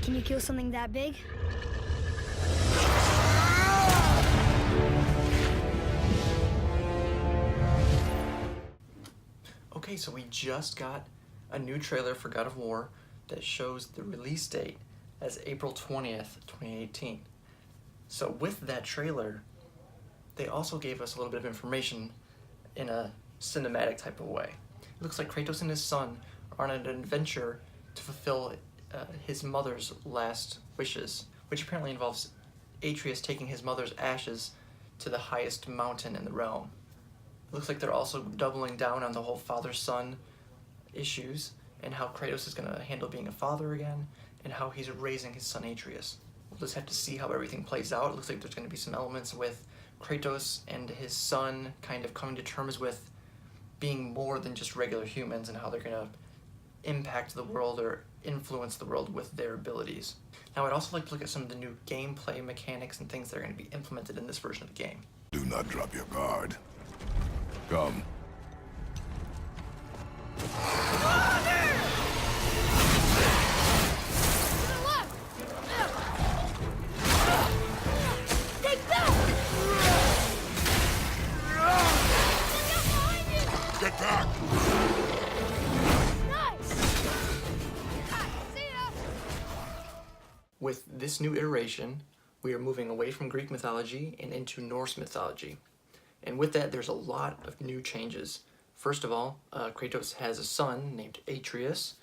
Can you kill something that big? Okay, so we just got a new trailer for God of War that shows the release date as April 20th, 2018. So with that trailer, they also gave us a little bit of information in a cinematic type of way. It looks like Kratos and his son are on an adventure to fulfill his mother's last wishes, which apparently involves Atreus taking his mother's ashes to the highest mountain in the realm. It looks like they're also doubling down on the whole father-son issues and how Kratos is going to handle being a father again and how he's raising his son Atreus. We'll just have to see how everything plays out. It looks like there's going to be some elements with Kratos and his son kind of coming to terms with being more than just regular humans and how they're going to impact the world or influence the world with their abilities. Now, I'd also like to look at some of the new gameplay mechanics and things that are going to be implemented in this version of the game. Do not drop your guard. Come. Get back! With this new iteration, we are moving away from Greek mythology and into Norse mythology. And with that, there's a lot of new changes. First of all, Kratos has a son named Atreus.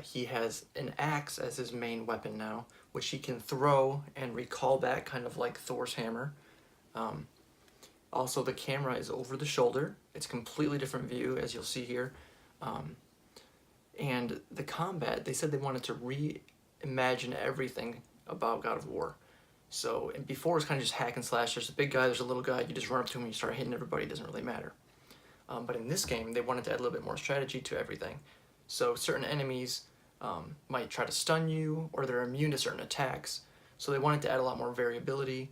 He has an axe as his main weapon now, which he can throw and recall back, kind of like Thor's hammer. Also, the camera is over the shoulder. It's a completely different view, as you'll see here. And the combat, they said they wanted to reimagine everything about God of War. So, and before it was kind of just hack and slash. There's a big guy, there's a little guy, you just run up to him and you start hitting everybody, it doesn't really matter. But in this game, they wanted to add a little bit more strategy to everything. So certain enemies might try to stun you, or they're immune to certain attacks. So they wanted to add a lot more variability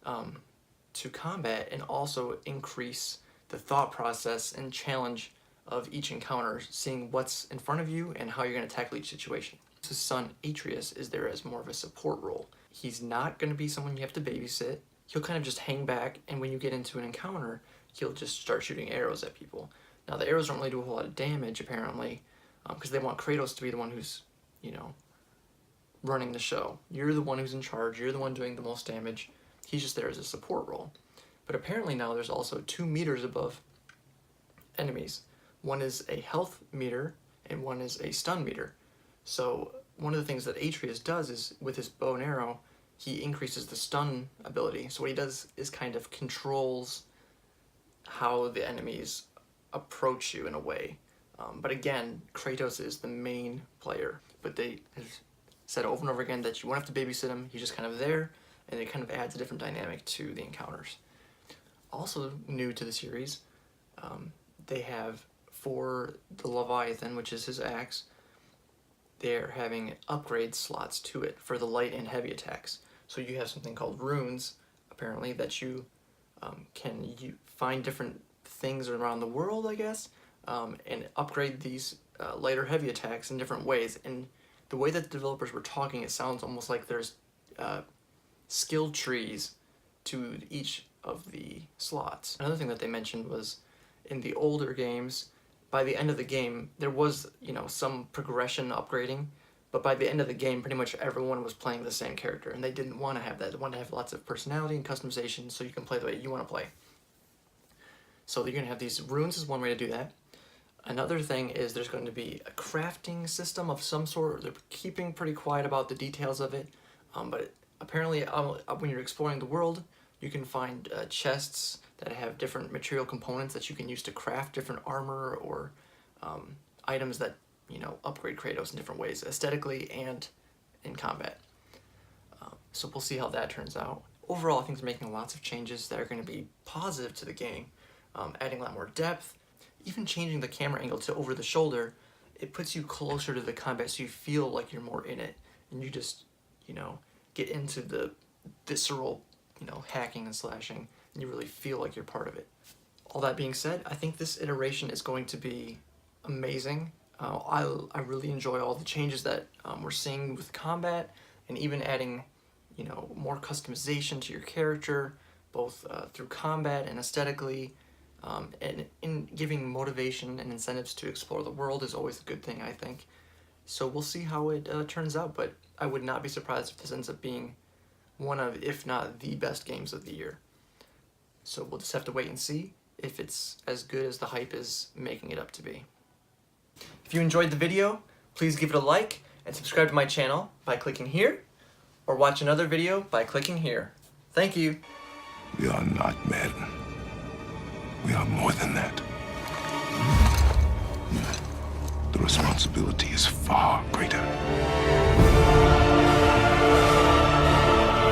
to combat and also increase the thought process and challenge of each encounter, seeing what's in front of you and how you're going to tackle each situation. His son Atreus is there as more of a support role. He's not going to be someone you have to babysit. He'll kind of just hang back, and when you get into an encounter, he'll just start shooting arrows at people. Now, the arrows don't really do a whole lot of damage, apparently, because they want Kratos to be the one who's, you know, running the show. You're the one who's in charge. You're the one doing the most damage. He's just there as a support role. But apparently now there's also 2 meters above enemies. One is a health meter, and one is a stun meter. So one of the things that Atreus does is, with his bow and arrow, he increases the stun ability. So what he does is kind of controls how the enemies approach you in a way. But again, Kratos is the main player. But they have said over and over again that you won't have to babysit him. He's just kind of there, and it kind of adds a different dynamic to the encounters. Also new to the series, they have, for the Leviathan, which is his axe, they're having upgrade slots to it for the light and heavy attacks. So you have something called runes, apparently, that you can find different things around the world, I guess, and upgrade these lighter heavy attacks in different ways. And the way that the developers were talking, it sounds almost like there's skill trees to each of the slots. Another thing that they mentioned was, in the older games, by the end of the game, there was, you know, some progression upgrading, but by the end of the game, pretty much everyone was playing the same character, and they didn't want to have that. They wanted to have lots of personality and customization so you can play the way you want to play. So you're going to have these runes is one way to do that. Another thing is there's going to be a crafting system of some sort. They're keeping pretty quiet about the details of it, but apparently when you're exploring the world, you can find chests that have different material components that you can use to craft different armor or items that, you know, upgrade Kratos in different ways, aesthetically and in combat. So we'll see how that turns out. Overall, I think they're making lots of changes that are going to be positive to the game, adding a lot more depth, even changing the camera angle to over the shoulder. It puts you closer to the combat so you feel like you're more in it, and you just, you know, get into the visceral, you know, hacking and slashing, and you really feel like you're part of it. All that being said, I think this iteration is going to be amazing. I really enjoy all the changes that we're seeing with combat, and even adding, more customization to your character, both through combat and aesthetically, and in giving motivation and incentives to explore the world is always a good thing, I think. So we'll see how it turns out, but I would not be surprised if this ends up being one of, if not the best games of the year. So we'll just have to wait and see if it's as good as the hype is making it up to be. If you enjoyed the video, please give it a like and subscribe to my channel by clicking here, or watch another video by clicking here. Thank you. We are not men. We are more than that. The responsibility is far greater.